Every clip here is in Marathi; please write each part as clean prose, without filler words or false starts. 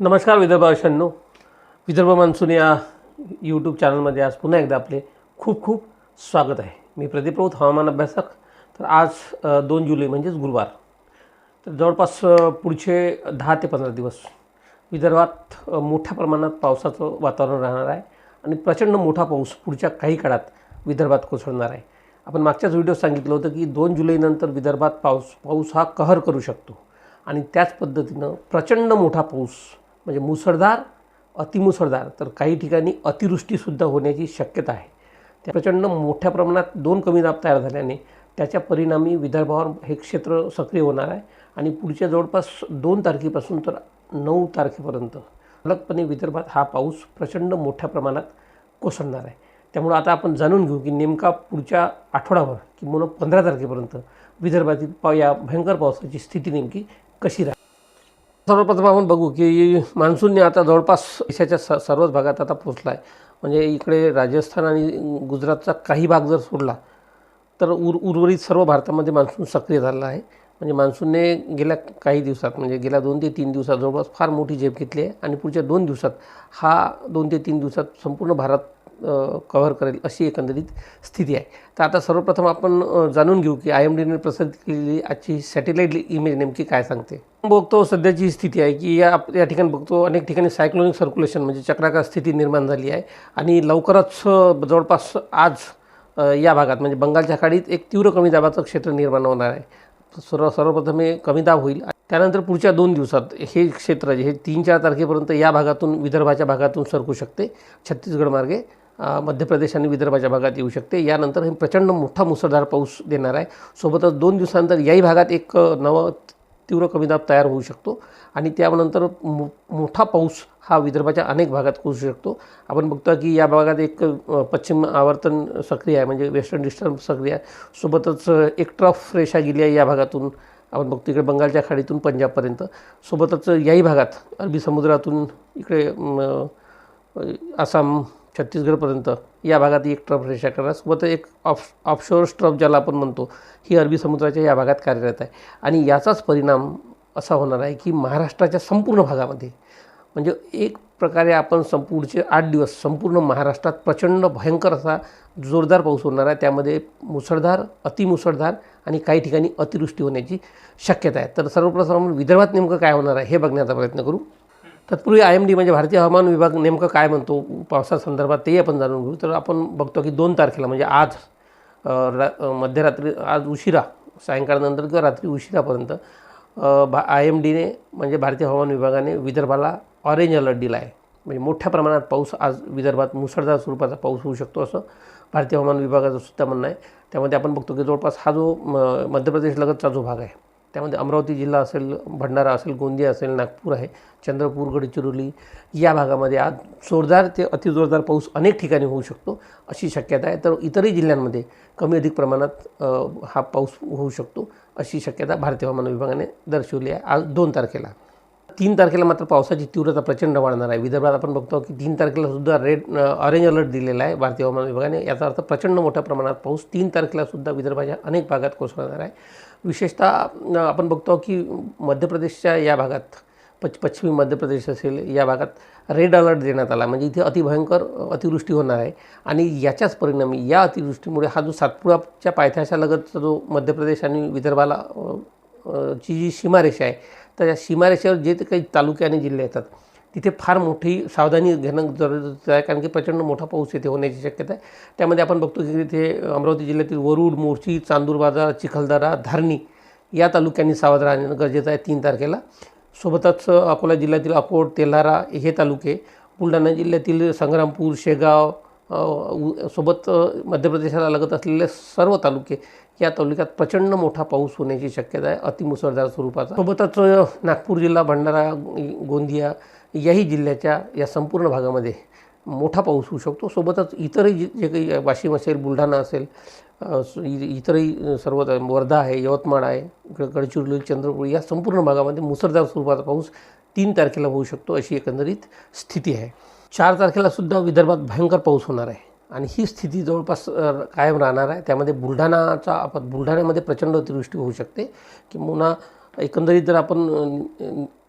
नमस्कार विदर्भावासियांनो, विदर्भ मान्सून या यूट्यूब चॅनलमध्ये आज पुन्हा एकदा आपले खूप खूप स्वागत आहे. मी प्रदीप राऊत, हवामान अभ्यासक. तर आज 2 जुलै म्हणजेच गुरुवार. तर जवळपास पुढचे 10 ते 15 दिवस विदर्भात मोठ्या प्रमाणात पावसाचं वातावरण राहणार आहे आणि प्रचंड मोठा पाऊस पुढच्या काही काळात विदर्भात कोसळणार आहे. आपण मागच्याच व्हिडिओत सांगितलं होतं की 2 जुलैनंतर विदर्भात पाऊस हा कहर करू शकतो आणि त्याच पद्धतीनं प्रचंड मोठा पाऊस म्हणजे मुसळधार, अतिमुसळधार, तर काही ठिकाणी अतिवृष्टीसुद्धा होण्याची शक्यता आहे. त्या प्रचंड मोठ्या प्रमाणात 2 कमी दाब तयार झाल्याने त्याच्या परिणामी विदर्भावर हे क्षेत्र सक्रिय होणार आहे आणि पुढच्या जवळपास 2 तारखेपासून तर 9 तारखेपर्यंत सलगपणे विदर्भात हा पाऊस प्रचंड मोठ्या प्रमाणात कोसळणार आहे. त्यामुळे आता आपण जाणून घेऊ की नेमका पुढच्या आठवडाभर किंवा 15 तारखेपर्यंत विदर्भातील या भयंकर पावसाची स्थिती नेमकी कशी राहील. सर्वप्रथम आपण बघू की मान्सूनने आता जवळपास देशाच्या सर्वच भागात आता पोचला आहे. म्हणजे इकडे राजस्थान आणि गुजरातचा काही भाग जर सोडला तर उर्वरित सर्व भारतामध्ये मान्सून सक्रिय झाला आहे. म्हणजे मान्सूनने गेल्या काही दिवसात म्हणजे गेल्या 2 ते 3 दिवसात जवळपास फार मोठी झेप घेतली आहे आणि पुढच्या 2 दिवसात हा 2 ते 3 दिवसात संपूर्ण भारत कव्हर करेल अशी एकंदरीत स्थिती आहे. तर आता सर्वप्रथम आपण जाणून घेऊ की IMDने प्रसारित केलेली आजची सॅटेलाईट इमेज नेमकी काय सांगते. बघतो सध्याची स्थिती आहे की या ठिकाणी बघतो अनेक ठिकाणी सायक्लोनिक सर्क्युलेशन म्हणजे चक्राकार स्थिती निर्माण झाली आहे आणि लवकरच जवळपास आज या भागात म्हणजे बंगालच्या खाडीत एक तीव्र कमी दाबाचं क्षेत्र निर्माण होणार आहे. सर्वप्रथम हे कमी दाब होईल. त्यानंतर पुढच्या 2 दिवसात हे क्षेत्र हे 3-4 तारखेपर्यंत या भागातून विदर्भाच्या भागातून सरकू शकते. छत्तीसगड मार्गे मध्य प्रदेश आणि विदर्भाच्या भागात येऊ शकते. यानंतर हे प्रचंड मोठा मुसळधार पाऊस देणार आहे. सोबतच 2 दिवसानंतर याही भागात एक नवा तीव्र कमी दाब तयार होऊ शकतो आणि त्यानंतर मोठा पाऊस हा विदर्भाच्या अनेक भागात कोसळू शकतो. आपण बघतो की या भागात एक पश्चिम आवर्तन सक्रिय आहे म्हणजे वेस्टर्न डिस्टर्ब सक्रिय आहे. सोबतच एक ट्रफ रेषा गेली आहे या भागातून. आपण बघतो इकडे बंगालच्या खाडीतून पंजाबपर्यंत. सोबतच याही भागात अरबी समुद्रातून इकडे आसाम छत्तीसगडपर्यंत या भागात एक ट्रफ रेषा करणार. सोबत एक ऑफशोअर ट्रफ ज्याला आपण म्हणतो ही अरबी समुद्राच्या या भागात कार्यरत आहे आणि याचाच परिणाम असा होणार आहे की महाराष्ट्राच्या संपूर्ण भागामध्ये म्हणजे एक प्रकारे आपण पुढचे 8 दिवस संपूर्ण महाराष्ट्रात प्रचंड भयंकर असा जोरदार पाऊस होणार आहे. त्यामध्ये मुसळधार, अतिमुसळधार आणि काही ठिकाणी अतिवृष्टी होण्याची शक्यता आहे. तर सर्वप्रथम विदर्भात नेमकं काय होणार आहे हे बघण्याचा प्रयत्न करू. तत्पूर्वी IMD म्हणजे भारतीय हवामान विभाग नेमकं काय म्हणतो पावसासंदर्भात तेही आपण जाणून घेऊ. तर आपण बघतो की 2 तारखेला म्हणजे आज मध्यरात्री, आज उशिरा सायंकाळनंतर किंवा रात्री उशिरापर्यंत IMDने म्हणजे भारतीय हवामान विभागाने विदर्भाला ऑरेंज अलर्ट दिला आहे. म्हणजे मोठ्या प्रमाणात पाऊस आज विदर्भात मुसळधार स्वरूपाचा पाऊस होऊ शकतो असं भारतीय हवामान विभागाचं सुद्धा म्हणणं आहे. त्यामध्ये आपण बघतो की जवळपास हा जो मध्य प्रदेश लगतचा जो भाग आहे त्यामध्ये अमरावती जिल्हा असेल, भंडारा असेल, गोंदिया असेल, नागपूर आहे, चंद्रपूर, गडचिरोली या भागामध्ये आज जोरदार ते अतिजोरदार पाऊस अनेक ठिकाणी होऊ शकतो अशी शक्यता आहे. तर इतरही जिल्ह्यांमध्ये कमी अधिक प्रमाणात हा पाऊस होऊ शकतो अशी शक्यता भारतीय हवामान विभागाने दर्शवली आहे आज 2 तारखेला. 3 तारखेला मात्र पावसाची तीव्रता प्रचंड वाढणार आहे. विदर्भात आपण बघतो की 3 तारखेला सुद्धा ऑरेंज अलर्ट दिलेला आहे भारतीय हवामान विभागाने. याचा अर्थ प्रचंड मोठ्या प्रमाणात पाऊस 3 तारखेला सुद्धा विदर्भाच्या अनेक भागात कोसळणार आहे. विशेषतः आपण बघतो की मध्य प्रदेशच्या या भागात पश्चिमी मध्य प्रदेश असेल या भागात रेड अलर्ट देण्यात आला. म्हणजे इथे अतिभयंकर अतिवृष्टी होणार आहे आणि याच्याच परिणामी या अतिवृष्टीमुळे हा जो सातपुडाच्या पायथ्याशालगतचा जो मध्य प्रदेश आणि विदर्भाला ची जी सीमारेषा आहे तर या सीमारेषेवर जे काही तालुके आणि जिल्हे येतात तिथे फार मोठी सावधानी घेणं गरजेचं आहे कारण की प्रचंड मोठा पाऊस येथे होण्याची शक्यता आहे. त्यामध्ये आपण बघतो की तिथे अमरावती जिल्ह्यातील वरुड, मोर्शी, चांदूर बाजार, चिखलदरा, धारणी या तालुक्यांनी सावध राहणं गरजेचं आहे 3 तारखेला. सोबतच अकोला जिल्ह्यातील अकोट, तेल्हारा हे तालुके, बुलढाणा जिल्ह्यातील संग्रामपूर, शेगाव सोबत मध्य प्रदेशाला लागत असलेले सर्व तालुके या तालुक्यात प्रचंड मोठा पाऊस होण्याची शक्यता आहे अतिमुसळधार स्वरूपाचा. सोबतच नागपूर जिल्हा, भंडारा, गोंदिया याही जिल्ह्याच्या या संपूर्ण भागामध्ये मोठा पाऊस होऊ शकतो. सोबतच इतरही जे काही वाशिम असेल, बुलढाणा असेल, इतरही सर्व वर्धा आहे, यवतमाळ आहे, गडचिरोली, चंद्रपूर या संपूर्ण भागामध्ये मुसळधार स्वरूपाचा पाऊस 3 तारखेला होऊ शकतो अशी एकंदरीत स्थिती आहे. 4 तारखेला सुद्धा विदर्भात भयंकर पाऊस होणार आहे आणि ही स्थिती जवळपास कायम राहणार आहे. त्यामध्ये बुलढाण्यामध्ये प्रचंड अतिवृष्टी होऊ शकते. किंवा एकंदरीत जर आपण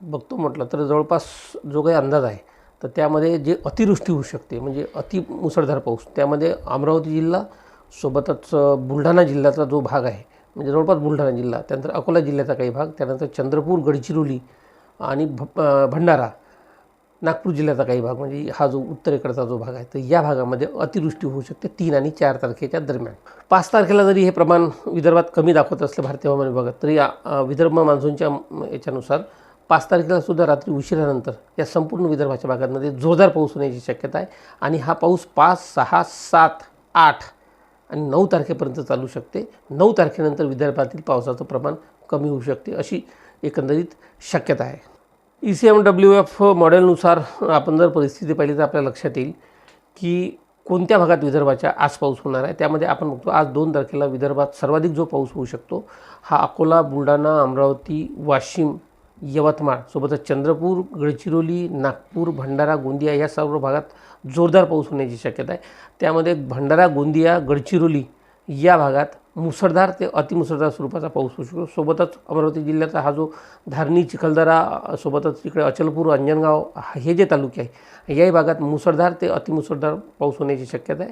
बघतो म्हटलं तर जवळपास जो काही अंदाज आहे तर त्यामध्ये जे अतिवृष्टी होऊ शकते म्हणजे अति मुसळधार पाऊस, त्यामध्ये अमरावती जिल्हा सोबतच बुलढाणा जिल्ह्याचा जो भाग आहे म्हणजे जवळपास बुलढाणा जिल्हा, त्यानंतर अकोला जिल्ह्याचा काही भाग, त्यानंतर चंद्रपूर, गडचिरोली आणि भंडारा, नागपूर जिल्ह्याचा काही भाग म्हणजे हा जो उत्तरेकडचा जो भाग आहे तर या भागामध्ये अतिवृष्टी होऊ शकते 3 आणि 4 तारखेच्या दरम्यान. 5 तारखेला जरी हे प्रमाण विदर्भात कमी दाखवत असलं भारतीय हवामान विभागात, तरी विदर्भ मान्सूनच्या याच्यानुसार 5 तारखेला सुद्धा रात्री उशिरानंतर या संपूर्ण विदर्भाच्या भागांमध्ये जोरदार पाऊस होण्याची शक्यता आहे. आणि हा पाऊस 5, 6, 7, 8 आणि 9 तारखेपर्यंत चालू शकते. 9 तारखेनंतर विदर्भातील पावसाचं प्रमाण कमी होऊ शकते अशी एकंदरीत शक्यता आहे. ECMWF मॉडेलनुसार आपण जर परिस्थिती पाहिली तर आपल्या लक्षात येईल की कोणत्या भागात विदर्भाच्या आज पाऊस होणार आहे. त्यामध्ये आपण बघतो आज 2 तारखेला विदर्भात सर्वाधिक जो पाऊस होऊ शकतो हा अकोला, बुलढाणा, अमरावती, वाशिम, यवतमाळ सोबतच चंद्रपूर, गडचिरोली, नागपूर, भंडारा, गोंदिया या सर्व भागात जोरदार पाऊस होण्याची शक्यता आहे. त्यामध्ये भंडारा, गोंदिया, गडचिरोली या भागात मुसळधार ते अतिमुसळधार स्वरूपाचा पाऊस होऊ शकतो. सोबतच अमरावती जिल्ह्याचा हा जो धारणी, चिखलदरा सोबतच इकडे अचलपूर, अंजनगाव हे जे तालुके आहे याही भागात मुसळधार ते अतिमुसळधार पाऊस होण्याची शक्यता आहे.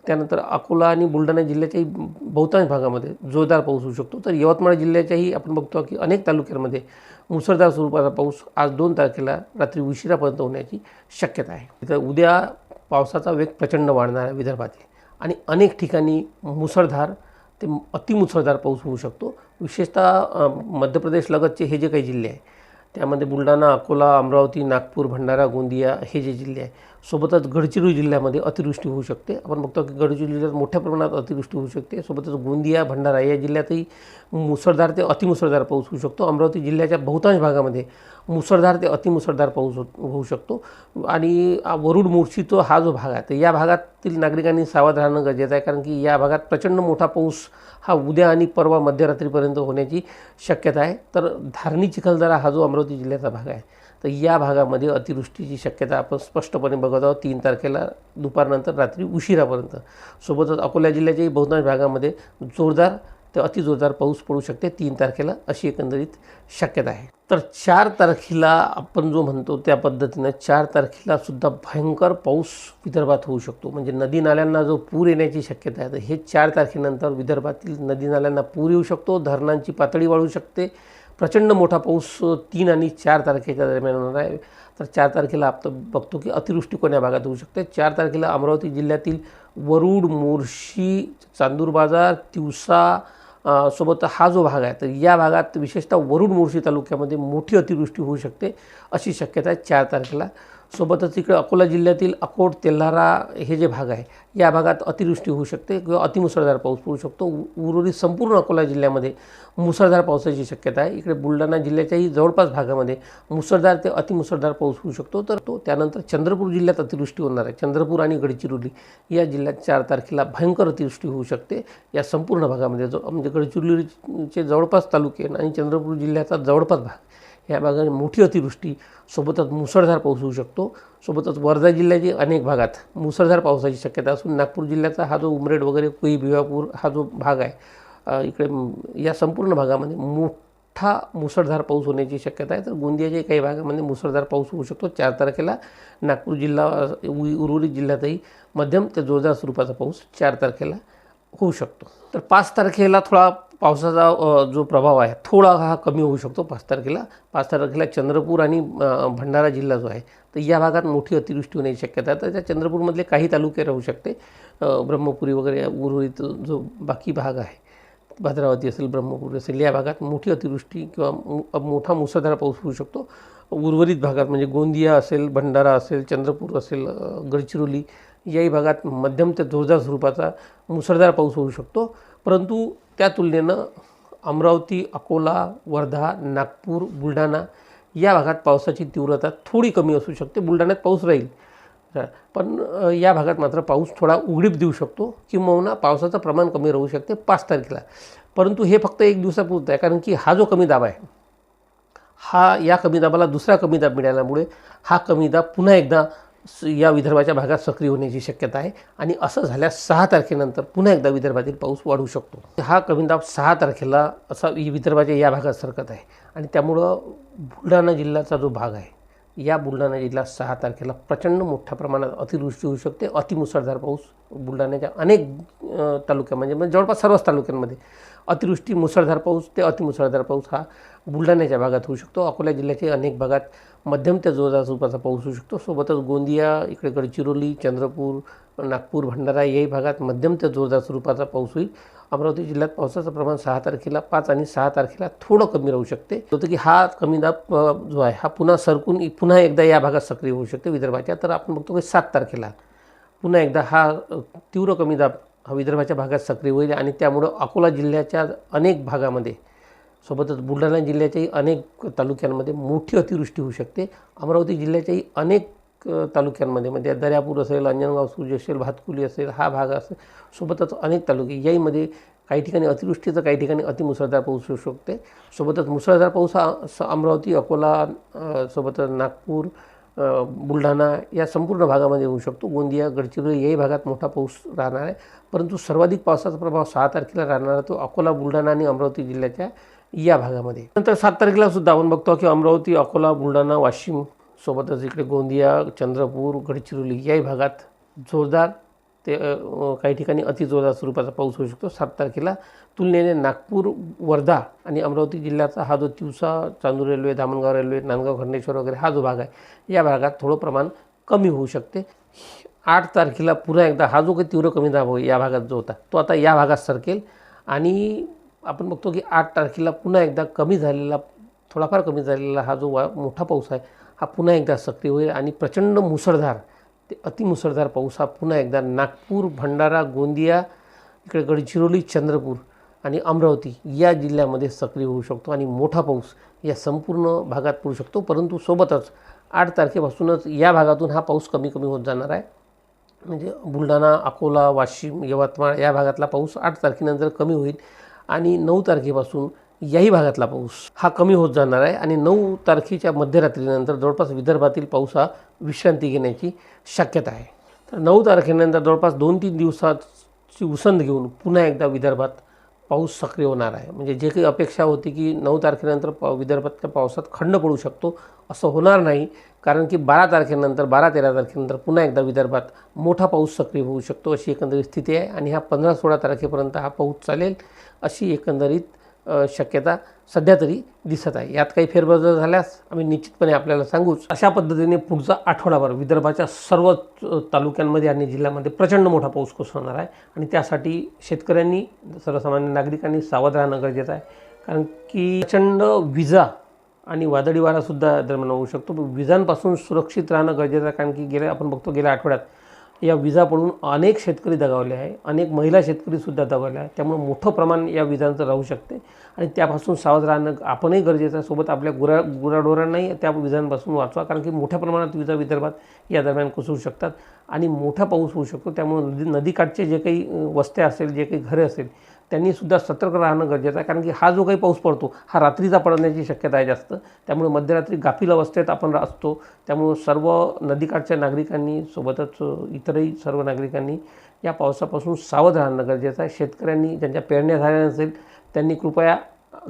त्यानंतर अकोला आणि बुलढाणा जिल्ह्याच्याही बहुतांश भागामध्ये जोरदार पाऊस होऊ शकतो. तर यवतमाळ जिल्ह्याच्याही आपण बघतो की अनेक तालुक्यांमध्ये मुसळधार स्वरूपाचा पाऊस आज 2 तारखेला रात्री उशिरापर्यंत होण्याची शक्यता आहे. तर उद्या पावसाचा वेग प्रचंड वाढणार आहे विदर्भातील आणि अनेक ठिकाणी मुसळधार ते अतिमुसळधार पाऊस होऊ शकतो. विशेषतः मध्य प्रदेश लगतचे हे जे काही जिल्हे आहे त्यामध्ये बुलढाणा, अकोला, अमरावती, नागपूर, भंडारा, गोंदिया हे जे जिल्हे आहे सोबतच गडचिरोली जिल्ह्यामध्ये अतिवृष्टी होऊ शकते. आपण बघतो की गडचिरोली जिल्ह्यात मोठ्या प्रमाणात अतिवृष्टी होऊ शकते. सोबतच गोंदिया, भंडारा या जिल्ह्यातही मुसळधार ते अतिमुसळधार पाऊस होऊ शकतो. अमरावती जिल्ह्याच्या बहुतांश भागामध्ये मुसळधार ते अतिमुसळधार पाऊस होऊ शकतो. आणि वरुड, मुर्शीचा हा जो भाग आहे तर या भागातील नागरिकांनी सावध राहणं गरजेचं आहे, कारण की या भागात प्रचंड मोठा पाऊस हा उद्या आणि परवा मध्यरात्रीपर्यंत होण्याची शक्यता आहे. तर धारणी, चिखलदरा हा जो अमरावती जिल्ह्याचा भाग आहे तर या भागामध्ये अतिवृष्टीची शक्यता आपण स्पष्टपणे बघत आहोत 3 तारखेला दुपारनंतर रात्री उशिरापर्यंत. सोबतच अकोला जिल्ह्याच्याही बहुतांश भागामध्ये जोरदार ते अतिजोरदार पाऊस पडू शकते 3 तारखेला अशी एकंदरीत शक्यता आहे. तर 4 तारखेला आपण जो म्हणतो त्या पद्धतीनं 4 तारखेला सुद्धा भयंकर पाऊस विदर्भात होऊ शकतो. म्हणजे नदी नाल्यांना जो पूर येण्याची शक्यता आहे तर हे 4 तारखेनंतर विदर्भातील नदी नाल्यांना पूर येऊ शकतो, धरणांची पातळी वाढू शकते. प्रचंड मोठा पाऊस 3 आणि 4 तारखेच्या दरम्यान होणार आहे. तर 4 तारखेला आपण बघतो की अतिवृष्टी कोण्या भागात होऊ शकते. 4 तारखेला अमरावती जिल्ह्यातील वरुड, मोर्शी, चांदूर बाजार, तिवसा सोबत हा जो भाग आहे तर या भागात विशेषतः वरुड, मोर्शी तालुक्यामध्ये मोठी अतिवृष्टी होऊ शकते अशी शक्यता आहे 4 तारखेला. सोबतच इकडे अकोला जिल्ह्यातील अकोट, तेल्हारा हे जे भाग आहे या भागात अतिवृष्टी होऊ शकते किंवा अतिमुसळधार पाऊस पडू शकतो. उर्वरित संपूर्ण अकोला जिल्ह्यामध्ये मुसळधार पावसाची शक्यता आहे. इकडे बुलढाणा जिल्ह्याच्याही जवळपास भागामध्ये मुसळधार ते अतिमुसळधार पाऊस होऊ शकतो. तर त्यानंतर चंद्रपूर जिल्ह्यात अतिवृष्टी होणार आहे. चंद्रपूर आणि गडचिरोली या जिल्ह्यात 4 तारखेला भयंकर अतिवृष्टी होऊ शकते. या संपूर्ण भागामध्ये म्हणजे गडचिरोलीचे जवळपास तालुके आणि चंद्रपूर जिल्ह्याचा जवळपास भाग या भागात मोठी अतिवृष्टी सोबतच मुसळधार पाऊस होऊ शकतो. सोबतच वर्धा जिल्ह्याची अनेक भागात मुसळधार पावसाची शक्यता असून नागपूर जिल्ह्याचा हा जो उमरेड वगैरे कुई, भिवापूर हा जो भाग आहे इकडे या संपूर्ण भागामध्ये मोठा मुसळधार पाऊस होण्याची शक्यता आहे. तर गोंदियाच्या काही भागामध्ये मुसळधार पाऊस होऊ शकतो 4 तारखेला. नागपूर जिल्हा, उर्वरित जिल्ह्यातही मध्यम ते जोरदार स्वरूपाचा पाऊस 4 तारखेला होऊ शकतो. तर 5 तारखेला थोडा पावसाचा जो प्रभाव आहे थोडा हा कमी होऊ शकतो 5 तारखेला. 5 तारखेला चंद्रपूर आणि भंडारा जिल्हा जो आहे तर या भागात मोठी अतिवृष्टी होण्याची शक्यता आहे. तर त्या चंद्रपूरमधले काही तालुके राहू शकते, ब्रह्मपुरी वगैरे उर्वरित जो बाकी भाग आहे भद्रावती असेल, ब्रह्मपुरी असेल या भागात मोठी अतिवृष्टी किंवा मोठा मुसळधार पाऊस होऊ शकतो. उर्वरित भागात म्हणजे गोंदिया असेल, भंडारा असेल, चंद्रपूर असेल, गडचिरोली याही भागात मध्यम ते जोरदार स्वरूपाचा मुसळधार पाऊस होऊ शकतो. परंतु त्या तुलनेनं अमरावती, अकोला, वर्धा, नागपूर, बुलढाणा या भागात पावसाची तीव्रता थोडी कमी असू शकते. बुलढाण्यात पाऊस राहील पण या भागात मात्र पाऊस थोडा उघडीप देऊ शकतो किंवा पावसाचं प्रमाण कमी राहू शकते 5 तारखेला. परंतु हे फक्त 1 दिवसापुरतं आहे, कारण की हा जो कमी दाब आहे हा या कमी दाबाला दुसरा कमी दाब मिळाल्यामुळे हा कमी दाब पुन्हा एकदा या विदर्भाच्या भागात सक्रिय होण्याची शक्यता आहे आणि असं झाल्यास 6 तारखेनंतर पुन्हा एकदा विदर्भातील पाऊस वाढू शकतो. हा कमी दाब 6 तारखेला असा विदर्भाच्या या भागात सरकत आहे आणि त्यामुळं बुलढाणा जिल्ह्याचा जो भाग आहे, या बुलढाणा जिल्ह्यात 6 तारखेला प्रचंड मोठ्या प्रमाणात अतिवृष्टी होऊ शकते. अतिमुसळधार पाऊस बुलढाण्याच्या अनेक तालुक्यामध्ये म्हणजे जवळपास सर्वच तालुक्यांमध्ये अतिवृष्टी, मुसळधार पाऊस ते अतिमुसळधार पाऊस हा बुलढाण्याच्या भागात होऊ शकतो. अकोला जिल्ह्याच्या अनेक भागात मध्यम ते जोरदार स्वरूपाचा पाऊस होऊ शकतो. सोबतच गोंदिया, इकडे गडचिरोली, चंद्रपूर, नागपूर, भंडारा याही भागात मध्यम ते जोरदार स्वरूपाचा पाऊस होईल. अमरावती जिल्ह्यात पावसाचं प्रमाण 6 तारखेला 5 आणि 6 तारखेला थोडं कमी राहू शकते. होतं की हा कमी दाब जो आहे हा पुन्हा सरकून पुन्हा एकदा या भागात सक्रिय होऊ शकते विदर्भाच्या. तर आपण बघतो की 7 तारखेला पुन्हा एकदा हा तीव्र कमी दाब हा विदर्भाच्या भागात सक्रिय होईल आणि त्यामुळं अकोला जिल्ह्याच्या अनेक भागामध्ये सोबतच बुलढाणा जिल्ह्याच्याही अनेक तालुक्यांमध्ये मोठी अतिवृष्टी होऊ शकते. अमरावती जिल्ह्याच्याही अनेक तालुक्यांमध्ये म्हणजे दर्यापूर असेल, अंजनगाव, सुर्जी असेल, भातकुली असेल, हा भाग असेल, सोबतच अनेक तालुके याहीमध्ये काही ठिकाणी अतिवृष्टीचं, काही ठिकाणी अतिमुसळधार पाऊस होऊ शकते. सोबतच मुसळधार पाऊस हा अमरावती, अकोला, सोबतच नागपूर, बुलढाणा या संपूर्ण भागामध्ये होऊ शकतो. गोंदिया, गडचिरोली याही भागात मोठा पाऊस राहणार आहे. परंतु सर्वाधिक पावसाचा प्रभाव 6 तारखेला राहणार तो अकोला, बुलढाणा आणि अमरावती जिल्ह्याच्या या भागामध्ये. नंतर 7 तारखेला सुद्धा आपण बघतो की अमरावती, अकोला, बुलढाणा, वाशिम, सोबतच इकडे गोंदिया, चंद्रपूर, गडचिरोली याही भागात जोरदार ते काही ठिकाणी अतिजोरदार स्वरूपाचा पाऊस होऊ शकतो. 7 तारखेला तुलनेने नागपूर, वर्धा आणि अमरावती जिल्ह्याचा हा जो तिवसा, चांदूर रेल्वे, धामणगाव रेल्वे, नांदगाव, खंडेश्वर वगैरे हा जो भाग आहे या भागात थोडं प्रमाण कमी होऊ शकते. 8 तारखेला पुन्हा एकदा हा जो काही तीव्र कमी दाब या भागात जो होता तो आता या भागात सरकेल आणि आपण बघतो की 8 तारखेला पुन्हा एकदा थोडाफार कमी झालेला हा जो मोठा पाऊस आहे हा पुन्हा एकदा सक्रिय होईल आणि प्रचंड मुसळधार ते अतिमुसळधार पाऊस हा पुन्हा एकदा नागपूर, भंडारा, गोंदिया, इकडे गडचिरोली, चंद्रपूर आणि अमरावती या जिल्ह्यामध्ये सक्रिय होऊ शकतो आणि मोठा पाऊस या संपूर्ण भागात पडू शकतो. परंतु सोबतच 8 तारखेपासूनच या भागातून हा पाऊस कमी होत जाणार आहे. म्हणजे बुलढाणा, अकोला, वाशिम, यवतमाळ या भागातला पाऊस 8 तारखेनंतर कमी होईल आणि 9 तारखेपासून याही भागातला पाऊस हा कमी होत जाणार आहे आणि 9 तारखेच्या मध्यरात्रीनंतर जवळपास विदर्भातील पाऊस हा विश्रांती घेण्याची शक्यता आहे. तर 9 तारखेनंतर जवळपास 2-3 दिवसाची उसंत घेऊन पुन्हा एकदा विदर्भात पाऊस सक्रिय होणार आहे. म्हणजे जे काही अपेक्षा होती की 9 तारखेनंतर विदर्भातल्या पावसात खंड पडू शकतो असं होणार नाही. कारण की 12 तारखेनंतर 12-13 तारखेनंतर पुन्हा एकदा विदर्भात मोठा पाऊस सक्रिय होऊ शकतो अशी एकंदरीत स्थिती आहे आणि हा 15-16 तारखेपर्यंत हा पाऊस चालेल अशी एकंदरीत शक्यता सध्या तरी दिसत आहे. यात काही फेरबदल झाल्यास आम्ही निश्चितपणे आपल्याला सांगूच. अशा पद्धतीने पुढचा आठवडाभर विदर्भाच्या सर्व तालुक्यांमध्ये आणि जिल्ह्यामध्ये प्रचंड मोठा पाऊस कोसळणार आहे आणि त्यासाठी शेतकऱ्यांनी, सर्वसामान्य नागरिकांनी सावध राहणं गरजेचं आहे. कारण की प्रचंड विजा आणि वादळी वारासुद्धा दरम्यान होऊ शकतो. विजांपासून सुरक्षित राहणं गरजेचं आहे. कारण की आपण बघतो गेल्या आठवड्यात या विजा पडून अनेक शेतकरी दगावले आहे, अनेक महिला शेतकरीसुद्धा दगावले आहे. त्यामुळे मोठं प्रमाण या विजांचं राहू शकते आणि त्यापासून सावध राहणं आपणही गरजेचं आहे. सोबत आपल्या गुराढोरांनाही त्या विजांपासून वाचवा. कारण की मोठ्या प्रमाणात विजा विदर्भात या दरम्यान कोसळू शकतात आणि मोठा पाऊस होऊ शकतो. त्यामुळे नदीकाठचे जे काही वस्त्या असेल, जे काही घरे असेल त्यांनीसुद्धा सतर्क राहणं गरजेचं आहे. कारण की हा जो काही पाऊस पडतो हा रात्रीचा पडण्याची शक्यता आहे जास्त. त्यामुळे मध्यरात्री गाफील अवस्थेत आपण असतो. त्यामुळे सर्व नदीकाठच्या नागरिकांनी, सोबतच इतरही सर्व नागरिकांनी या पावसापासून सावध राहणं गरजेचं आहे. शेतकऱ्यांनी ज्यांच्या पेरण्या झाल्या नसेल त्यांनी कृपया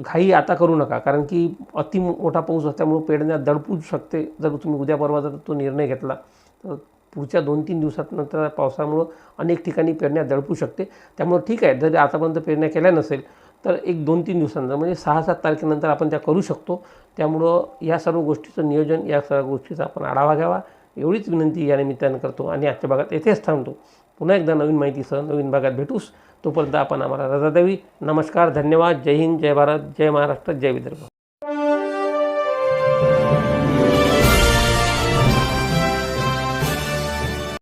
घाई आता करू नका. कारण की अति मोठा पाऊस असल्यामुळे पेरण्या दडपू शकते. जर तुम्ही उद्या परवा जर तो निर्णय घेतला तर पुढच्या 2-3 दिवसानंतर पावसामुळं अनेक ठिकाणी पेरण्या दडपू शकते. त्यामुळे ठीक आहे, जर आतापर्यंत पेरण्या केल्या नसेल तर 1-2-3 दिवसानंतर म्हणजे 6-7 तारखेनंतर आपण त्या करू शकतो. त्यामुळं या सर्व गोष्टीचं नियोजन, या सर्व गोष्टीचा आपण आढावा घ्यावा एवढीच विनंती या निमित्तानं करतो आणि आजच्या भागात येथेच थांबतो. पुन्हा एकदा नवीन माहितीसह नवीन भागात भेटूस. तोपर्यंत आपण आम्हाला रजा द्यावी. नमस्कार, धन्यवाद. जय हिंद, जय भारत, जय महाराष्ट्र, जय विदर्भ.